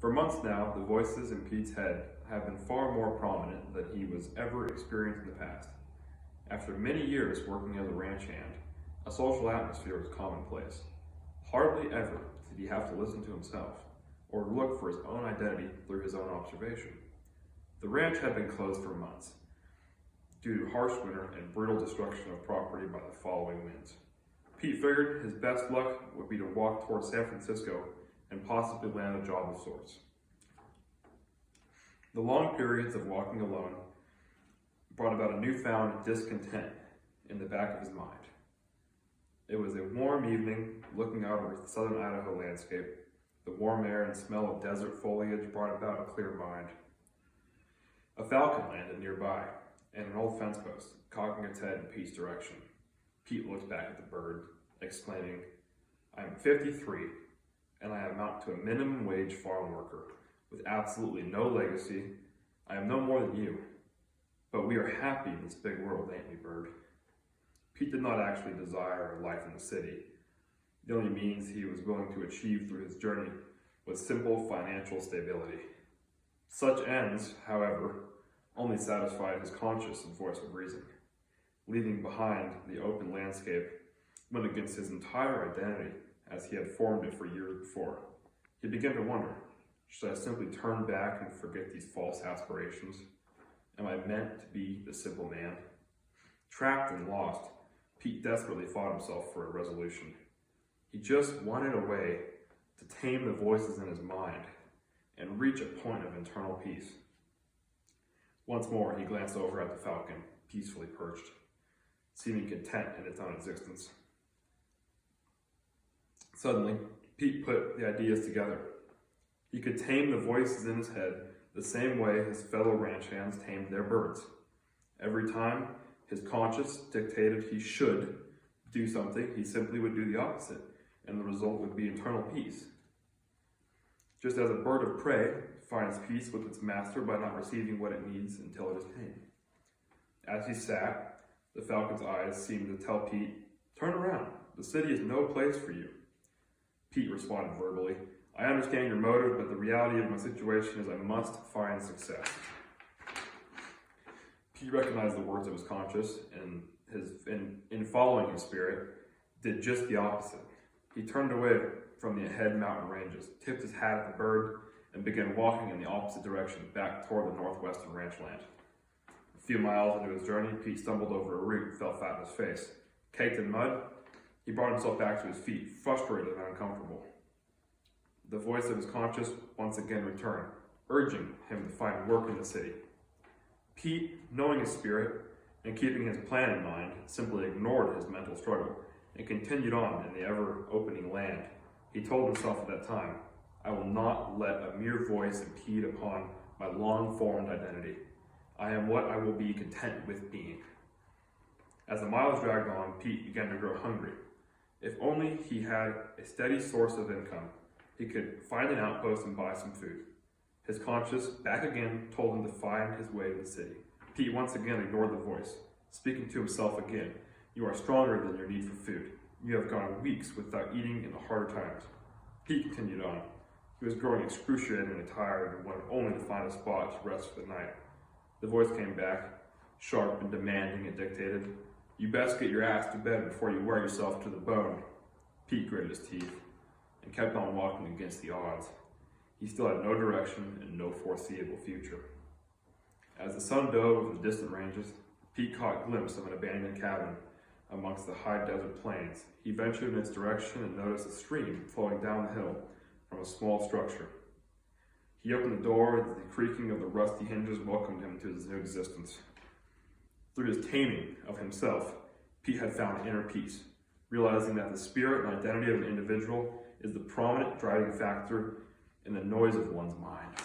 For months now, the voices in Pete's head have been far more prominent than he was ever experienced in the past. After many years working as a ranch hand, a social atmosphere was commonplace. Hardly ever did he have to listen to himself, or look for his own identity through his own observation. The ranch had been closed for months, due to harsh winter and brutal destruction of property by the following winds. Pete figured his best luck would be to walk towards San Francisco and possibly land a job of sorts. The long periods of walking alone brought about a newfound discontent in the back of his mind. It was a warm evening, looking out over the southern Idaho landscape. The warm air and smell of desert foliage brought about a clear mind. A falcon landed nearby, and an old fence post, cocking its head in Pete's direction. Pete looked back at the bird, exclaiming, "I am 53, and I amount to a minimum wage farm worker, with absolutely no legacy. I am no more than you. But we are happy in this big world, ain't we, bird?" Pete did not actually desire a life in the city. The only means he was willing to achieve through his journey was simple financial stability. Such ends, however, only satisfied his conscience and voice of reason. Leaving behind the open landscape went against his entire identity as he had formed it for years before. He began to wonder, should I simply turn back and forget these false aspirations? Am I meant to be the simple man? Trapped and lost, Pete desperately fought himself for a resolution. He just wanted a way to tame the voices in his mind and reach a point of internal peace. Once more, he glanced over at the falcon, peacefully perched, seeming content in its own existence. Suddenly, Pete put the ideas together. He could tame the voices in his head the same way his fellow ranch hands tamed their birds. Every time his conscience dictated he should do something, he simply would do the opposite, and the result would be internal peace. Just as a bird of prey finds peace with its master by not receiving what it needs until it is tamed. As he sat, the falcon's eyes seemed to tell Pete, "Turn around, the city is no place for you." Pete responded verbally, "I understand your motive, but the reality of my situation is I must find success." Pete recognized the words of his conscience, and in following his spirit, did just the opposite. He turned away from the ahead mountain ranges, tipped his hat at the bird, and began walking in the opposite direction, back toward the northwestern ranch land. A few miles into his journey, Pete stumbled over a root and fell flat in his face. Caked in mud, he brought himself back to his feet, frustrated and uncomfortable. The voice of his conscience once again returned, urging him to find work in the city. Pete, knowing his spirit and keeping his plan in mind, simply ignored his mental struggle and continued on in the ever-opening land. He told himself at that time, "I will not let a mere voice impede upon my long-formed identity. I am what I will be content with being." As the miles dragged on, Pete began to grow hungry. If only he had a steady source of income, he could find an outpost and buy some food. His conscience, back again, told him to find his way to the city. Pete once again ignored the voice, speaking to himself again, "You are stronger than your need for food. You have gone weeks without eating in the harder times." Pete continued on. He was growing excruciatingly tired and wanted only to find a spot to rest for the night. The voice came back, sharp and demanding. It dictated, "You best get your ass to bed before you wear yourself to the bone." Pete gritted his teeth and kept on walking against the odds. He still had no direction and no foreseeable future. As the sun dove over the distant ranges, Pete caught a glimpse of an abandoned cabin amongst the high desert plains. He ventured in its direction and noticed a stream flowing down the hill from a small structure. He opened the door and the creaking of the rusty hinges welcomed him to his new existence. Through his taming of himself, Pete had found inner peace, realizing that the spirit and identity of an individual is the prominent driving factor in the noise of one's mind.